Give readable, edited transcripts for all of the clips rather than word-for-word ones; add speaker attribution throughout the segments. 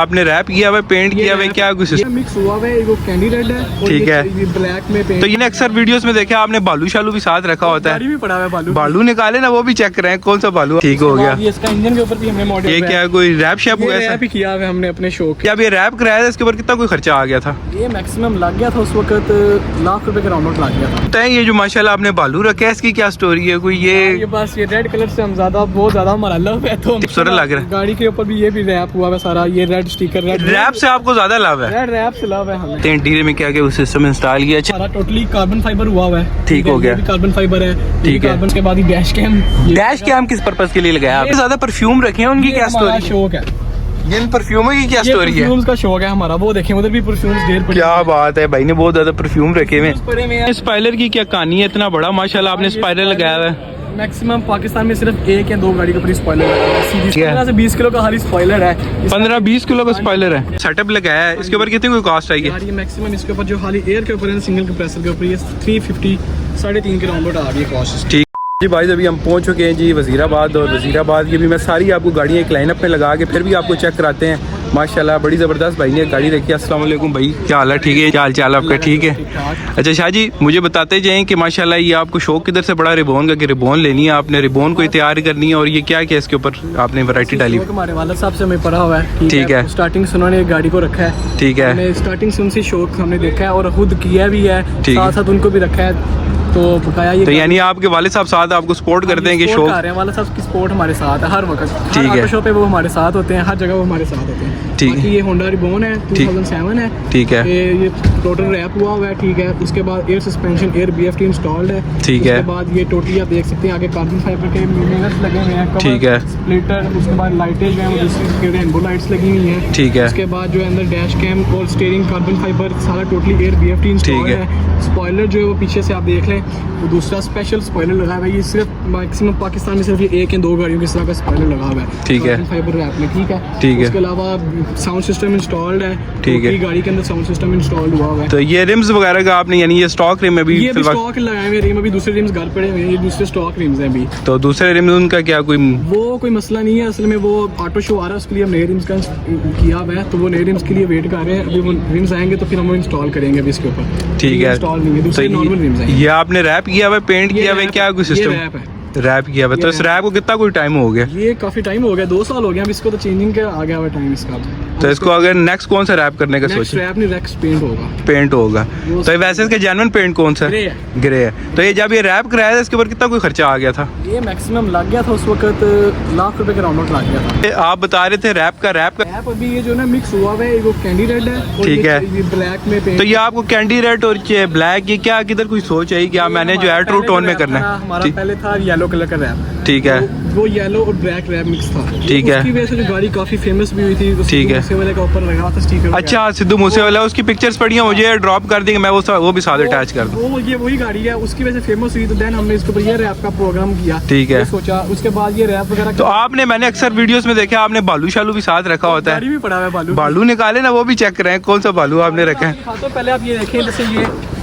Speaker 1: आपने रैप किया हुआ, पेंट किया हुआ, क्या कुछ
Speaker 2: मिक्स हुआ है, वो कैंडी रेड है,
Speaker 1: ठीक है,
Speaker 2: ब्लैक में पेंट।
Speaker 1: तो ये अक्सर वीडियोस में देखा आपने बालू शालू भी साथ रखा होता है,
Speaker 2: भी पड़ा है बालू।
Speaker 1: बालू निकाले ना, वो भी चेक करें कौन सा बालू। ठीक हो गया।
Speaker 2: इसका इंजन के ऊपर भी हमने मॉडल,
Speaker 1: ये क्या कोई रैप शेप हुआ
Speaker 2: है, किया है हमने अपने शौक।
Speaker 1: अब ये रैप कराया था, इसके ऊपर कितना कोई खर्चा आ गया था?
Speaker 2: ये मैक्सिमम लग गया था उस वक्त ₹1,00,000 के राउंड लग गया था।
Speaker 1: ये जो माशाल्लाह आपने बालू रखा है, इसकी क्या स्टोरी है? कोई ये
Speaker 2: बस ये रेड कलर से हम ज्यादा बहुत ज्यादा हमारा लव है, तो
Speaker 1: खूबसूरत लग रहा है।
Speaker 2: गाड़ी के ऊपर भी ये भी रैप हुआ है सारा, ये रेड स्टिकर।
Speaker 1: रैप से आपको ज्यादा लाभ है?
Speaker 2: रेड रैप से लव है हमें।
Speaker 1: इंटीरियर में क्या क्या सिस्टम इंस्टॉल किया?
Speaker 2: सारा टोटली कार्बन फाइबर हुआ है।
Speaker 1: ठीक हो गया,
Speaker 2: कार्बन फाइबर है।
Speaker 1: ठीक है।
Speaker 2: कार्बन के बाद डैश कैम
Speaker 1: किस पर्पस के लिए लगाया आपने? ज्यादा परफ्यूम रखे हैं, उनकी क्या स्टोरी?
Speaker 2: शौक है
Speaker 1: ये परफ्यूमों की क्या स्टोरी है?
Speaker 2: परफ्यूम्स का शौक है हमारा, वो देखें उधर भी परफ्यूम्स ढेर पड़े।
Speaker 1: क्या बात है, भाई ने बहुत ज्यादा परफ्यूम रखे हुए। स्पाइलर की क्या कहानी है? इतना बड़ा माशाल्लाह आपने स्पाइलर लगाया हुआ है।
Speaker 2: मैक्सिमम पाकिस्तान में सिर्फ 1 या 2 गाड़ी का स्पॉइलर है। 15 से 20 किलो का हर स्पॉइलर है।
Speaker 1: 15-20 किलो का स्पॉइलर है। सेटअप लगाया है, इसके ऊपर कितनी कोई कॉस्ट आएगी?
Speaker 2: यार ये मैक्सिमम इसके ऊपर जो खाली एयर के ऊपर है, सिंगल कंप्रेसर के ऊपर, ये 350 3.5 के राउंड आ रही है कॉस्ट। ठीक
Speaker 1: जी भाई, अभी हम पहुंच चुके हैं जी वजीराबाद, और वजीराबाद की भी मैं सारी आपको गाड़ियाँ एक लाइनअप में लगा के फिर भी आपको चेक कराते हैं। माशाल्लाह बड़ी ज़बरदस्त भाई ने गाड़ी रखी है। अस्सलाम वालेकुम भाई, क्या हाल है? ठीक है, क्या हाल चाल आपका? ठीक है। अच्छा शाह जी, मुझे बताते जाएं कि माशाल्लाह ये आपको शौक किधर से बड़ा रिबॉन का, कि रिबॉन लेनी है आपने, रिबॉन को तैयार करनी है, और ये क्या क्या इसके ऊपर आपने वैरायटी डाली?
Speaker 2: हमारे वाला साहब से हमें पढ़ा हुआ है।
Speaker 1: ठीक है।
Speaker 2: स्टार्टिंग से उन्होंने गाड़ी को रखा है। ठीक है। स्टार्टिंग से उनसे शौक हमने देखा है और खुद किया भी है, साथ साथ उनको भी रखा है। तो बकाया ये, तो
Speaker 1: यानी आपके वाले साहब साथ आपको सपोर्ट करते हैं कि शौक
Speaker 2: आ रहे हैं? वाले साहब की सपोर्ट हमारे साथ है हर वक्त।
Speaker 1: ठीक है।
Speaker 2: शो पे वो हमारे साथ होते हैं, हर जगह वो हमारे साथ होते हैं।
Speaker 1: ठीक है।
Speaker 2: ये होंडा रिबॉन है, 2007 है। ठीक है। ये टोटल रैप हुआ हुआ है। ठीक है। उसके बाद air suspension, air BFT installed है। ठीक है। उसके बाद ये टोटली आप देख सकते हैं, आगे कार्बन फाइबर के मिरर्स लगे हुए हैं। ठीक है। स्प्लिटर, उसके बाद लाइटें जो है वो रेनबो लाइट्स लगी हुई हैं। ठीक है। उसके बाद जो है अंदर डैश कैम और स्टीयरिंग कार्बन फाइबर, सारा टोटली एयर BFT इंस्टॉल्ड है। स्पॉइलर जो है वो पीछे से आप देख लें, वो दूसरा स्पेशल स्पॉइलर लगा हुआ है। ये सिर्फ मैक्सिमम पाकिस्तान में सिर्फ 1 या 2 गाड़ियों के इस तरह का स्पॉइलर लगा हुआ है। ठीक है। फाइबर रैप में। ठीक है। ठीक है। उसके अलावा साउंड सिस्टम इंस्टॉल्ड है। ठीक है। गाड़ी के अंदर साउंड सिस्टम इंस्टॉल्ड हुआ हुआ है।
Speaker 1: तो ये रिम्स वगैरह का आपने, यानी ये स्टॉक रिम अभी
Speaker 2: ये स्टॉक लगाए हुए रिम, अभी दूसरे रिम्स घर पड़े हुए हैं, ये दूसरे स्टॉक रिम्स हैं अभी।
Speaker 1: तो दूसरे रिम्स उनका क्या कोई
Speaker 2: मसला नहीं है, असल में वो ऑटो शो आ रहा है, उसके लिए हम नए रिम्स का किया हुआ है, तो वो नए रिम्स के लिए वेट कर रहे हैं। अभी वो रिम्स आएंगे तो फिर हम वो इंस्टॉल करेंगे अभी इसके ऊपर। ठीक है। इंस्टॉल नहीं है, दूसरे नॉर्मल रिम्स हैं।
Speaker 1: ये आपने रैप किया हुआ, पेंट किया हुआ, क्या कोई सिस्टम? रैप किया हुआ। तो इस रैप को कितना कोई टाइम हो गया? ये
Speaker 2: काफी टाइम हो गया, 2 साल हो गया अब इसको, तो चेंजिंग का आ गया हुआ टाइम इसका।
Speaker 1: तो इसको अगर नेक्स्ट कौन सा रैप करने का सोच?
Speaker 2: रैप नहीं, नेक्स्ट पेंट होगा।
Speaker 1: पेंट होगा। तो वैसे इसका जेन्युइन पेंट कौन सा है? ग्रे है। तो ये जब ये रैप कराया था, इसके ऊपर कितना कोई खर्चा आ गया था? ये
Speaker 2: मैक्सिमम लग गया था उस वक्त ₹1,00,000 के राउंड लग गया था।
Speaker 1: आप बता रहे थे रैप का
Speaker 2: अभी ये जो ना मिक्स हुआ है, वो कैंडी रेड है।
Speaker 1: ठीक है।
Speaker 2: ब्लैक में पेंट।
Speaker 1: तो ये आपको कैंडी रेड और ब्लैक, ये क्या किधर कोई सोच है कि मैंने जो है ट्रू टोन में करना है?
Speaker 2: हमारा पहले था येलो कलर का रैप।
Speaker 1: ठीक है।
Speaker 2: वो येलो और ब्लैक रैप मिक्स था।
Speaker 1: ठीक है।
Speaker 2: उसकी वजह से जो गाड़ी काफी फेमस भी हुई थी।
Speaker 1: ठीक है।
Speaker 2: मूसेवाले का ऊपर लगा था स्टिकर।
Speaker 1: अच्छा, सिद्धू मूसेवाला, उसकी पिक्चर्स पड़ी हैं, मुझे ड्रॉप कर देंगे, मैं वो भी साथ अटैच कर दूं।
Speaker 2: ये वही गाड़ी है, उसकी वजह से फेमस हुई, तो देन हमने इसके ऊपर ये रैप का प्रोग्राम किया। ठीक है। सोचा उसके बाद ये रैप वगैरह। तो
Speaker 1: आपने, मैंने अक्सर वीडियोस में देखा आपने बालू शालू भी साथ रखा होता है।
Speaker 2: गाड़ी भी पड़ा है बालू।
Speaker 1: बालू निकाले ना, वो भी चेक करें कौन सा बालू आपने रखा है।
Speaker 2: तो पहले आप ये देखें, जैसे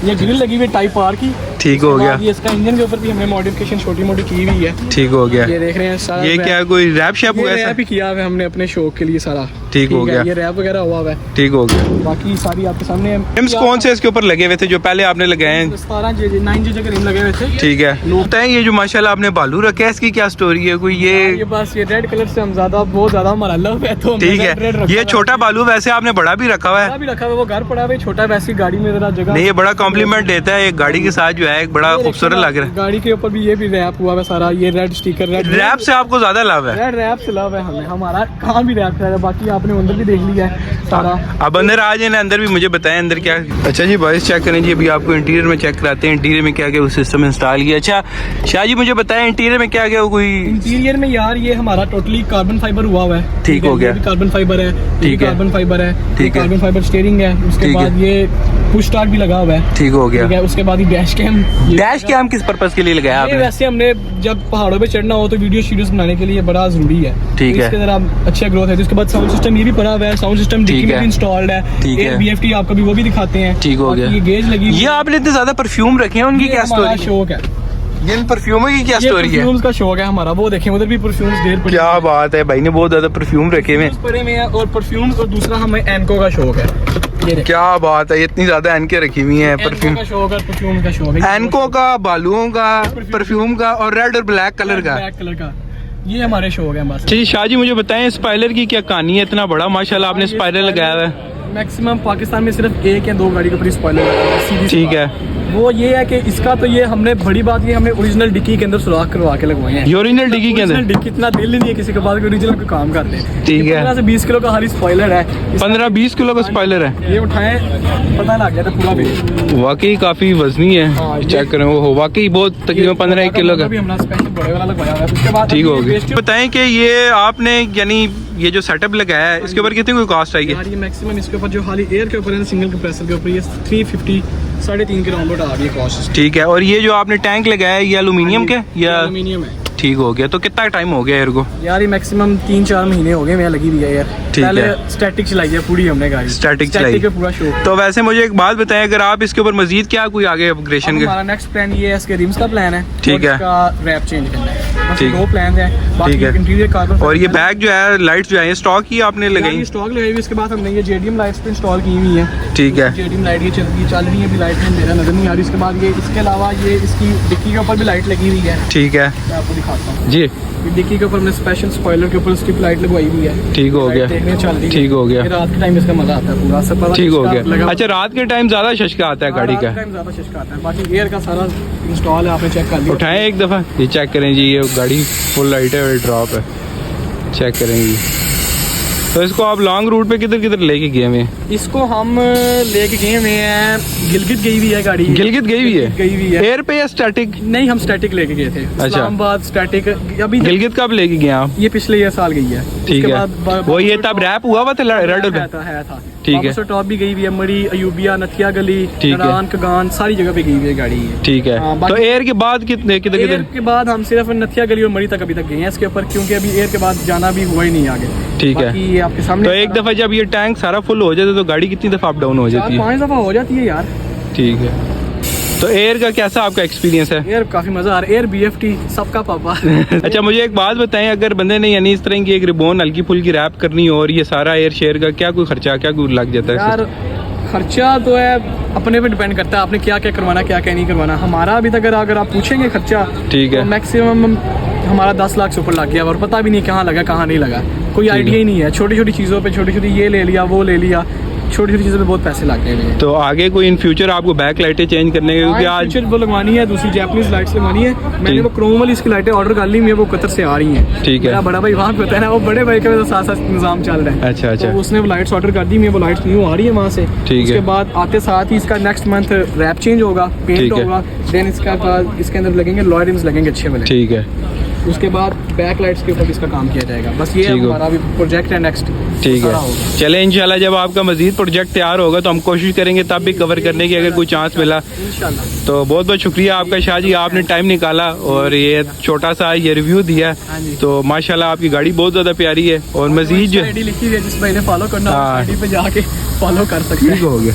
Speaker 2: ये ग्रिल लगी हुई टाइप आर की।
Speaker 1: ठीक हो गया।
Speaker 2: ये इसका इंजन के ऊपर भी हमने मॉडिफिकेशन छोटी मोटी की हुई है।
Speaker 1: ठीक हो गया।
Speaker 2: ये देख रहे हैं सारा,
Speaker 1: ये क्या कोई रैप शेप हुआ है?
Speaker 2: रैप ही किया है हमने अपने शौक के लिए सारा।
Speaker 1: ठीक हो गया।
Speaker 2: ये रैप वगैरह हुआ है।
Speaker 1: ठीक हो गया।
Speaker 2: बाकी सारी आपके सामने है।
Speaker 1: रिम्स कौन से इसके ऊपर लगे हुए थे जो पहले आपने लगाए हैं?
Speaker 2: 9JJ के रिम लगे हुए थे।
Speaker 1: ठीक है। लगता है ये जो माशाल्लाह आपने बालू रखा है, इसकी क्या स्टोरी है? कोई ये
Speaker 2: बस ये रेड कलर से हम बहुत ज्यादा हमारा लव है, तो
Speaker 1: ठीक है। ये छोटा बालू वैसे आपने बड़ा भी रखा हुआ है?
Speaker 2: वो घर पड़ा है, छोटा वैसी गाड़ी में जरा जगह
Speaker 1: नहीं, ये बड़ा कॉम्प्लीमेंट देता है, एक गाड़ी के साथ जो है एक बड़ा खूबसूरत लग रहा है।
Speaker 2: गाड़ी के ऊपर भी ये भी रैप हुआ है सारा, ये रेड स्टिकर।
Speaker 1: रैप से आपको ज्यादा लाभ है?
Speaker 2: रैप से लव है हमें, हमारा काम भी रैप है। बाकी आपने अंदर भी देख लिया है सारा।
Speaker 1: अब अंदर आ जाए ना, अंदर भी मुझे बताएं अंदर क्या। अच्छा जी, वॉइस चेक करें जी, अभी आपको इंटीरियर में चेक कराते हैं इंटीरियर में क्या क्या सिस्टम इंस्टॉल किया। अच्छा शाह जी, मुझे बताएं इंटीरियर में क्या क्या कोई? इंटीरियर
Speaker 2: में यार ये हमारा टोटली कार्बन फाइबर हुआ हुआ है।
Speaker 1: ठीक हो गया।
Speaker 2: कार्बन फाइबर है।
Speaker 1: ठीक है।
Speaker 2: कार्बन फाइबर है।
Speaker 1: ठीक है।
Speaker 2: कार्बन फाइबर स्टीयरिंग है। उसके बाद ये पुश स्टार्ट भी लगा हुआ है।
Speaker 1: ठीक हो गया।
Speaker 2: उसके बाद डैश कैम
Speaker 1: किस पर्पस के लिए लगाया आपने?
Speaker 2: वैसे हमने जब पहाड़ों पे चढ़ना हो तो वीडियोस बनाने के लिए बड़ा जरूरी है। ठीक है। इसके अंदर अच्छा ग्रोथ है। उसके बाद साउंड सिस्टम ये भी पड़ा हुआ है, साउंड सिस्टम डिक्की में इंस्टॉल्ड है। एयर BFT आपको भी वो भी दिखाते हैं।
Speaker 1: ठीक हो गया।
Speaker 2: ये गेज लगी।
Speaker 1: ये आपने इतने ज्यादा परफ्यूम रखे हैं, उनकी क्या स्टोरी?
Speaker 2: शौक है,
Speaker 1: इन परफ्यूमों की क्या स्टोरी है?
Speaker 2: परफ्यूम्स का शौक है हमारा, वो देखें उधर भी परफ्यूम्स ढेर पड़े।
Speaker 1: क्या बात है, भाई ने बहुत ज्यादा परफ्यूम रखे हुए
Speaker 2: पड़े हुए हैं। और परफ्यूम्स, और दूसरा हमें एनको का शौक है।
Speaker 1: क्या बात है, इतनी ज्यादा एनके रखी हुई है परफ्यूम
Speaker 2: का शौक है, परफ्यूम का शौक है,
Speaker 1: एनको का, बालुओं का, परफ्यूम का और रेड और ब्लैक कलर का।
Speaker 2: ये हमारे शौक है बस।
Speaker 1: जी शाह जी, मुझे बताएं स्पाइलर की क्या कहानी है? इतना बड़ा माशाल्लाह आपने स्पाइलर लगाया हुआ है।
Speaker 2: मैक्सिमम पाकिस्तान में सिर्फ 1 या 2 गाड़ी के ऊपर स्पॉइलर लगा है।
Speaker 1: ठीक है,
Speaker 2: वो ये है कि इसका तो ये हमने बड़ी बात ये हमने ओरिजिनल डिक्की के अंदर सुराख करवा के लगवाए हैं।
Speaker 1: ओरिजिनल डिक्की के अंदर?
Speaker 2: डिक्की इतना दिल नहीं है किसी के पास ओरिजिनल का काम करते हैं।
Speaker 1: ठीक है,
Speaker 2: 15 से 20 किलो का खाली स्पॉइलर है।
Speaker 1: 15-20 किलो का स्पॉइलर है।
Speaker 2: ये उठाए पता लग गया था पूरा वेट।
Speaker 1: वाकई काफी वजनी है। चेक करें, वो वाकई बहुत तकरीबन 15 किलो का। ठीक हो गया। बताएं कि ये आपने यानी ये जो सेटअप लगाया है इसके ऊपर कितनी कोई कॉस्ट आएगी?
Speaker 2: यार ये मैक्सिमम इसके ऊपर जो खाली एयर के ऊपर है, सिंगल कंप्रेसर के ऊपर ये 350 3.5 के राउंड आ रही है कॉस्ट।
Speaker 1: ठीक है, और ये जो आपने टैंक लगाया है ये एल्यूमिनियम के या?
Speaker 2: एल्यूमिनियम है।
Speaker 1: ठीक हो गया। तो कितना टाइम हो गया एयर को?
Speaker 2: यार ये मैक्सिमम 3-4 महीने हो गए मैं लगी हुई है यार। पहले स्टैटिक चलाई है पूरी हमने गाड़ी,
Speaker 1: स्टैटिक चलाई
Speaker 2: का पूरा शो।
Speaker 1: तो वैसे मुझे एक बात बताएं, अगर आप इसके ऊपर मजीद क्या कोई आगे अपग्रेडेशन
Speaker 2: हमारा नेक्स्ट प्लान ये है, इसके रिम्स का प्लान है।
Speaker 1: ठीक है,
Speaker 2: रैप चेंज करना है।
Speaker 1: ठीक,
Speaker 2: 2 प्लान है।
Speaker 1: ठीक है,
Speaker 2: इंटीरियर कार्बन।
Speaker 1: और ये बैग जो है, लाइट्स जो है स्टॉक ही आपने लगाई?
Speaker 2: स्टॉक लगाई हुई। इसके बाद हमने ये जेडीएम लाइट्स पे इंस्टॉल की हुई है।
Speaker 1: ठीक है,
Speaker 2: जेडीएम लाइट ये चल रही है अभी, लाइट में मेरा नजर नहीं आ रही। इसके बाद ये इसके अलावा ये इसकी डिक्की के ऊपर भी लाइट लगी हुई है।
Speaker 1: ठीक है,
Speaker 2: मैं आपको दिखाता हूँ
Speaker 1: जी।
Speaker 2: डिक्की के ऊपर हमने स्पेशल स्पॉइलर के ऊपर स्ट्रिप लाइट लगवाई हुई है।
Speaker 1: ठीक हो गया, ठीक हो गया।
Speaker 2: रात के टाइम इसका मजा आता है पूरा, सब
Speaker 1: ठीक हो गया। अच्छा, रात के टाइम ज्यादा शशका आता है गाड़ी का?
Speaker 2: ज्यादा शशका आता है। बाकी एयर का सारा इंस्टॉल है, आपने चेक कर लिया।
Speaker 1: उठाएं एक दफा, ये चेक करें जी। ये गाड़ी फुल लाइट है और ड्रॉप है, चेक करें जी। तो इसको आप लॉन्ग रूट पे किधर किधर लेके गए हुए हैं?
Speaker 2: इसको हम लेके गए हुए हैं, गिलगित गई हुई है गाड़ी।
Speaker 1: गिलगित गई हुई है?
Speaker 2: गई हुई है।
Speaker 1: एयर पे या स्टैटिक?
Speaker 2: नहीं, हम स्टैटिक लेके गए थे। इस्लामाबाद स्टैटिक। अभी
Speaker 1: गिलगित कब लेके गए आप?
Speaker 2: ये पिछले ये साल गई है।
Speaker 1: ठीक है, वो ये तब रैप हुआ था रेड
Speaker 2: था।
Speaker 1: ठीक है,
Speaker 2: टॉप भी गई हुई है, मरी, अयूबिया, नथिया गली, कगान, सारी जगह पे गई हुई है गाड़ी।
Speaker 1: ठीक है, तो एयर के बाद कितने किधर
Speaker 2: एयर के बाद हम सिर्फ नथिया गली और मरी तक अभी तक गए हैं इसके ऊपर, क्योंकि अभी एयर के बाद जाना भी हुआ ही नहीं आगे।
Speaker 1: ठीक है,
Speaker 2: ये आपके सामने।
Speaker 1: तो एक दफा जब ये टैंक सारा फुल हो जाता है तो गाड़ी कितनी दफा अप डाउन हो जाती है?
Speaker 2: 5 दफा हो जाती है यार।
Speaker 1: ठीक है, तो एयर का कैसा आपका एक्सपीरियंस है?
Speaker 2: एयर काफी मजा आ रहा है। एयर BFT सबका पापा।
Speaker 1: अच्छा, मुझे एक बात बताएं, अगर बंदे ने यानी इस तरह की एक रिबॉन हल्की फुल्की रैप करनी हो और ये सारा एयर शेयर का क्या कोई खर्चा, क्या कोई लग जाता है?
Speaker 2: यार खर्चा तो है अपने पे डिपेंड करता है, आपने क्या क्या करवाना, क्या क्या नहीं करवाना। हमारा अभी तक अगर आप पूछेंगे खर्चा,
Speaker 1: ठीक है,
Speaker 2: तो मैक्सिमम हमारा 10 लाख से ऊपर लग गया और पता भी नहीं कहाँ लगा कहाँ नहीं लगा, कोई आइडिया ही नहीं है। छोटी छोटी चीज़ों पे छोटी छोटी ये ले लिया वो ले लिया, छोटी छोटी चीज़ों पे बहुत पैसे लग गए।
Speaker 1: तो आगे कोई इन फ्यूचर आपको बैक लाइटें चेंज करने के? क्योंकि आज
Speaker 2: फ्यूचर वो लगवानी है, दूसरी जैपनीज लाइट्स लगवानी है। मैंने वो क्रोम वाली इसकी लाइटें ऑर्डर कर ली हुई है, वो कतर से आ रही हैं।
Speaker 1: ठीक है,
Speaker 2: बड़ा भाई वहाँ पे होता है ना, वो बड़े भाई का साथ साथ निज़ाम चल रहा है।
Speaker 1: अच्छा अच्छा,
Speaker 2: तो उसने वो लाइट्स ऑर्डर कर दी हुई है, वो लाइट्स न्यू आ रही है वहाँ से।
Speaker 1: ठीक है,
Speaker 2: उसके बाद आते साथ ही इसका नेक्स्ट मंथ रैप चेंज होगा, पेंट होगा, देन इसके बाद इसके अंदर लगेंगे लॉय रिम्स लगेंगे अच्छे वाले।
Speaker 1: ठीक है,
Speaker 2: उसके बाद बैक लाइट्स के ऊपर इसका काम किया जाएगा। बस ये हमारा अभी प्रोजेक्ट है नेक्स्ट।
Speaker 1: ठीक है, चले इंशाल्लाह जब आपका मजीद प्रोजेक्ट तैयार होगा तो हम कोशिश करेंगे तब भी कवर करने की, अगर कोई चांस मिला
Speaker 2: इंशाल्लाह।
Speaker 1: तो बहुत बहुत शुक्रिया आपका शाह जी, आपने टाइम निकाला और ये छोटा सा ये रिव्यू दिया। तो माशाल्लाह आपकी गाड़ी बहुत ज़्यादा प्यारी है और मजीद जो
Speaker 2: लिखी है जिस भाई ने फॉलो करना पे जाके फॉलो कर सकते हैं।
Speaker 1: हो गया।